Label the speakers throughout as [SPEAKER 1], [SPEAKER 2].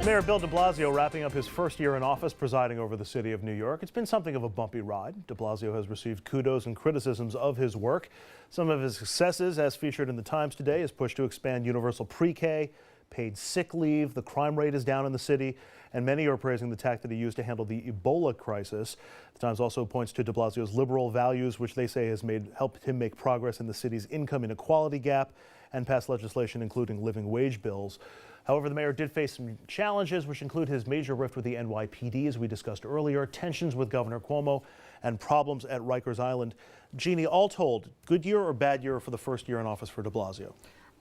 [SPEAKER 1] Mayor Bill de Blasio wrapping up his first year in office presiding over the city of New York. It's been something of a bumpy ride. De Blasio has received kudos and criticisms of his work. Some of his successes, as featured in the Times today, is push to expand universal pre-K, paid sick leave. The crime rate is down in the city, and many are praising the tact that he used to handle the Ebola crisis. The Times also points to de Blasio's liberal values, which they say has helped him make progress in the city's income inequality gap and pass legislation including living wage bills. However, the mayor did face some challenges, which include his major rift with the NYPD, as we discussed earlier, tensions with Governor Cuomo, and problems at Rikers Island. Jeannie, all told, good year or bad year for the first year in office for de Blasio?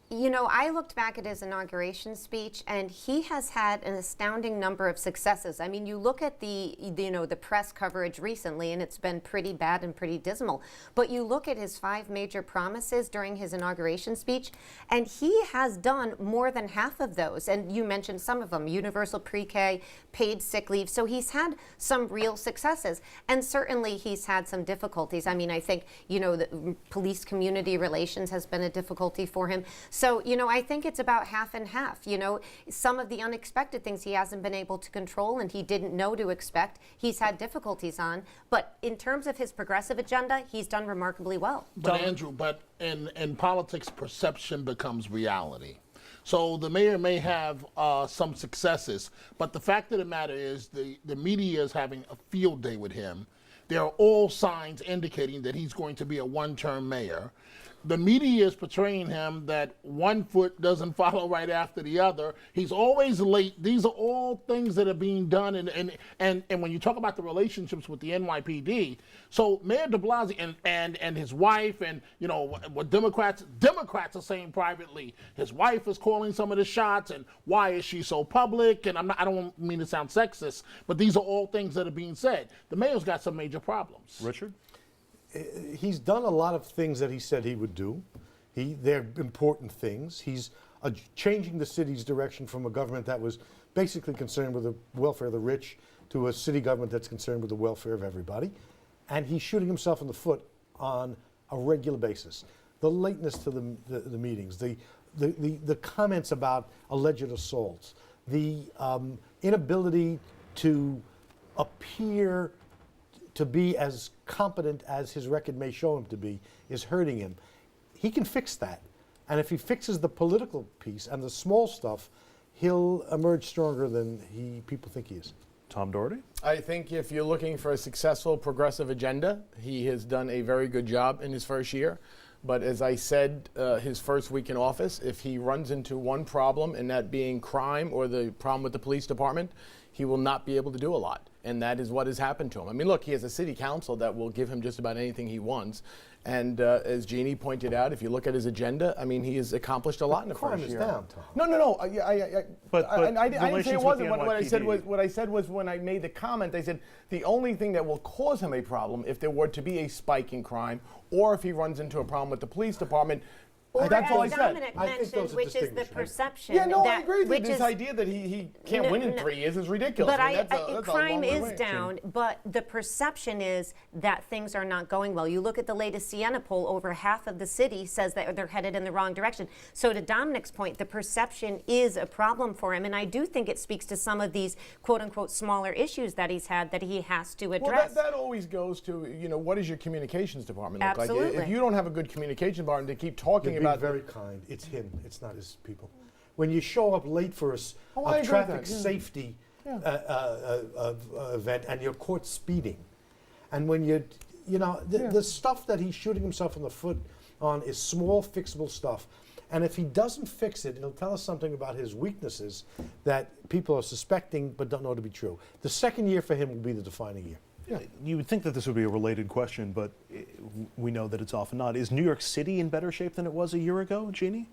[SPEAKER 2] You know, I looked back at his inauguration speech, and he has had an astounding number of successes. I mean, you look at the press coverage recently, and it's been pretty bad and pretty dismal. But you look at his 5 major promises during his inauguration speech, and he has done more than half of those. And you mentioned some of them: universal pre-K, paid sick leave. So he's had some real successes, and certainly he's had some difficulties. I mean, I think, the police community relations has been a difficulty for him. So, I think it's about half and half. Some of the unexpected things he hasn't been able to control and he didn't know to expect, he's had difficulties on. But in terms of his progressive agenda, he's done remarkably well.
[SPEAKER 3] But Andrew, in politics, perception becomes reality. So the mayor may have some successes, but the fact of the matter is the media is having a field day with him. There are all signs indicating that he's going to be a one-term mayor. The media is portraying him that one foot doesn't follow right after the other. He's always late. These are all things that are being done. And when you talk about the relationships with the NYPD, so Mayor de Blasio and his wife, and what Democrats are saying privately, his wife is calling some of the shots, and why is she so public? And I don't mean to sound sexist, but these are all things that are being said. The mayor's got some major problems.
[SPEAKER 1] Richard?
[SPEAKER 4] He's done a lot of things that he said he would do. They're important things. He's changing the city's direction from a government that was basically concerned with the welfare of the rich to a city government that's concerned with the welfare of everybody. And he's shooting himself in the foot on a regular basis. The lateness to the meetings, the comments about alleged assaults, the inability to appear to be as competent as his record may show him to be is hurting him. He can fix that. And if he fixes the political piece and the small stuff, he'll emerge stronger than people think he is.
[SPEAKER 1] Tom Doherty?
[SPEAKER 5] I think if you're looking for a successful progressive agenda, he has done a very good job in his first year. But as I said, his first week in office, if he runs into one problem, and that being crime or the problem with the police department, he will not be able to do a lot. And that is what has happened to him. I mean, look, he has a city council that will give him just about anything he wants. And as Jeannie pointed out, if you look at his agenda, I mean, he has accomplished a lot in the first year.
[SPEAKER 4] Crime is down, Tom.
[SPEAKER 5] No. I didn't say it wasn't. What I said was when I made the comment, I said the only thing that will cause him a problem if there were to be a spike in crime, or if he runs into a problem with the police department.
[SPEAKER 2] Or
[SPEAKER 5] that's all I said.
[SPEAKER 2] Dominic mentioned, which is the perception.
[SPEAKER 5] Yeah, no, I agree with this idea that he can't win in 3 years is ridiculous.
[SPEAKER 2] But crime is down, but the perception is that things are not going well. You look at the latest Siena poll, over half of the city says that they're headed in the wrong direction. So to Dominic's point, the perception is a problem for him, and I do think it speaks to some of these quote-unquote smaller issues that he's had that he has to address.
[SPEAKER 5] Well, that always goes to, what does your communications department look like?
[SPEAKER 2] Absolutely.
[SPEAKER 5] If you don't have a good communication department, they keep talking about
[SPEAKER 4] very kind. It's him. It's not his people. When you show up late for a traffic safety event and you're caught speeding, and when the stuff that he's shooting himself in the foot on is small, fixable stuff. And if he doesn't fix it, it'll tell us something about his weaknesses that people are suspecting but don't know to be true. The second year for him will be the defining year.
[SPEAKER 1] Yeah, you would think that this would be a related question, but we know that it's often not. Is New York City in better shape than it was a year ago, Jeannie?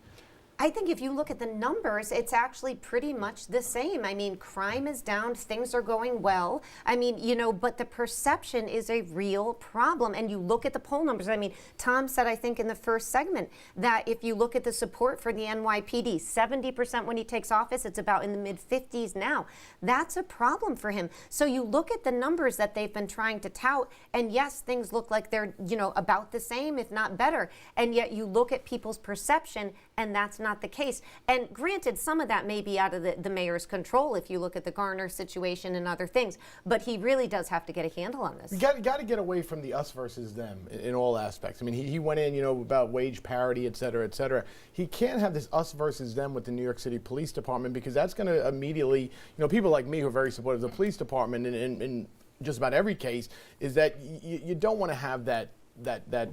[SPEAKER 2] I think if you look at the numbers, it's actually pretty much the same. I mean, crime is down, things are going well. I mean, but the perception is a real problem. And you look at the poll numbers. I mean, Tom said, I think in the first segment, that if you look at the support for the NYPD, 70% when he takes office, it's about in the mid-50s now. That's a problem for him. So you look at the numbers that they've been trying to tout, and yes, things look like they're, about the same, if not better. And yet you look at people's perception, and that's not the case. And granted, some of that may be out of the mayor's control if you look at the Garner situation and other things, but he really does have to get a handle on this.
[SPEAKER 5] You got to get away from the us versus them in all aspects. I mean, he went in, about wage parity, et cetera, et cetera. He can't have this us versus them with the New York City Police Department, because that's going to immediately, people like me who are very supportive of the police department in just about every case, is that you don't want to have that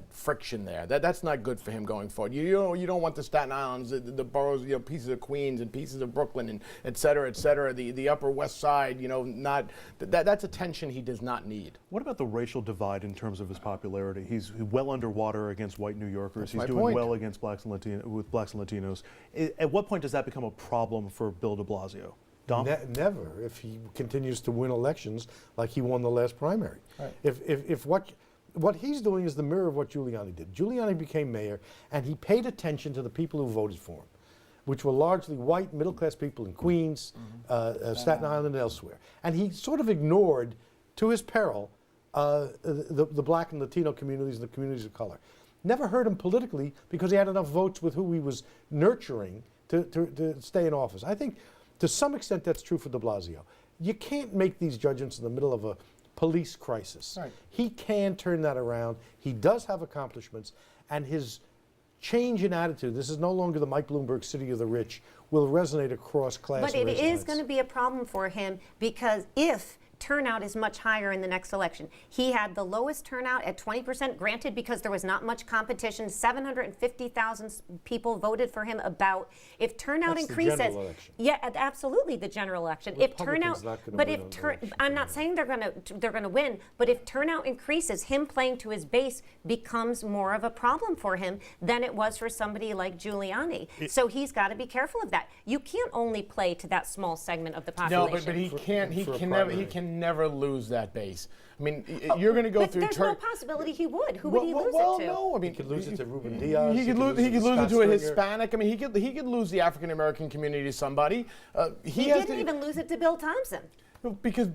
[SPEAKER 5] friction there. That's not good for him going forward. You don't want the Staten Islands, the boroughs, pieces of Queens and pieces of Brooklyn and et cetera, the Upper West Side. That's a tension he does not need.
[SPEAKER 1] What about the racial divide in terms of his popularity? He's well underwater against white New Yorkers.
[SPEAKER 5] That's
[SPEAKER 1] He's
[SPEAKER 5] my
[SPEAKER 1] doing
[SPEAKER 5] point.
[SPEAKER 1] well against blacks and Latinos. At what point does that become a problem for Bill de Blasio? Dom?
[SPEAKER 4] Never, if he continues to win elections like he won the last primary.
[SPEAKER 5] Right.
[SPEAKER 4] If what he's doing is the mirror of what Giuliani did. Giuliani became mayor, and he paid attention to the people who voted for him, which were largely white, middle-class people in Queens, Staten Island, and elsewhere. And he sort of ignored, to his peril, the black and Latino communities and the communities of color. Never hurt him politically because he had enough votes with who he was nurturing to stay in office. I think, to some extent, that's true for de Blasio. You can't make these judgments in the middle of a police crisis.
[SPEAKER 5] Right.
[SPEAKER 4] He can turn that around. He does have accomplishments, and his change in attitude, this is no longer the Mike Bloomberg city of the rich, will resonate across class
[SPEAKER 2] But
[SPEAKER 4] and
[SPEAKER 2] it
[SPEAKER 4] race
[SPEAKER 2] is
[SPEAKER 4] lines.
[SPEAKER 2] going to be a problem for him, because if turnout is much higher in the next election. He had the lowest turnout at 20%, granted because there was not much competition. 750,000 people voted for him about. If turnout
[SPEAKER 4] That's the
[SPEAKER 2] increases,
[SPEAKER 4] general election.
[SPEAKER 2] yeah, absolutely the general election. If
[SPEAKER 4] Republicans
[SPEAKER 2] turnout,
[SPEAKER 4] not gonna
[SPEAKER 2] but
[SPEAKER 4] win
[SPEAKER 2] if
[SPEAKER 4] on election
[SPEAKER 2] I'm not
[SPEAKER 4] day.
[SPEAKER 2] saying they're going to win, but if turnout increases, him playing to his base becomes more of a problem for him than it was for somebody like Giuliani. So he's got to be careful of that. You can't only play to that small segment of the
[SPEAKER 5] No,
[SPEAKER 2] population.
[SPEAKER 5] but he can't. He
[SPEAKER 4] for a
[SPEAKER 5] can never. He
[SPEAKER 4] primary.
[SPEAKER 5] can never lose that base. I mean, you're going to go
[SPEAKER 2] but
[SPEAKER 5] through.
[SPEAKER 2] there's no possibility he would. Who would he lose
[SPEAKER 5] well,
[SPEAKER 2] it to?
[SPEAKER 5] no. I mean,
[SPEAKER 4] He could lose it to Ruben Diaz.
[SPEAKER 5] He could lose it to a
[SPEAKER 4] Scott
[SPEAKER 5] Hispanic. I mean, he could lose the African American community to somebody.
[SPEAKER 2] He
[SPEAKER 5] has
[SPEAKER 2] didn't even lose it to Bill Thompson.
[SPEAKER 5] Because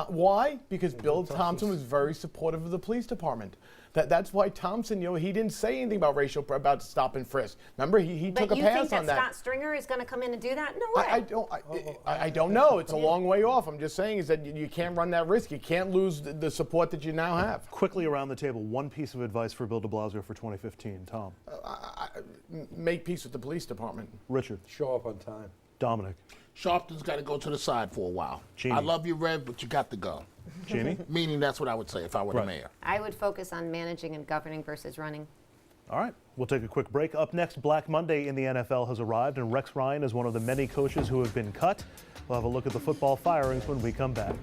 [SPEAKER 5] why? Because Bill Thompson was very supportive of the police department. That's why Thompson, he didn't say anything about about stop and frisk. Remember, he took a
[SPEAKER 2] But you
[SPEAKER 5] pass
[SPEAKER 2] think that
[SPEAKER 5] on that.
[SPEAKER 2] Scott Stringer is going to come in and do that? No way.
[SPEAKER 5] I don't know. It's a long way off. I'm just saying is that you can't run that risk. You can't lose the support that you now have.
[SPEAKER 1] Quickly around the table, one piece of advice for Bill de Blasio for 2015. Tom.
[SPEAKER 5] Make peace with the police department.
[SPEAKER 1] Richard.
[SPEAKER 4] Show up on time.
[SPEAKER 1] Dominic.
[SPEAKER 3] Sharpton's got to go to the side for a while.
[SPEAKER 1] Genie.
[SPEAKER 3] I love you, Rev, but you got to go.
[SPEAKER 1] Jeannie?
[SPEAKER 3] Meaning that's what I would say if I were the mayor.
[SPEAKER 2] I would focus on managing and governing versus running.
[SPEAKER 1] All right, we'll take a quick break. Up next, Black Monday in the NFL has arrived, and Rex Ryan is one of the many coaches who have been cut. We'll have a look at the football firings when we come back.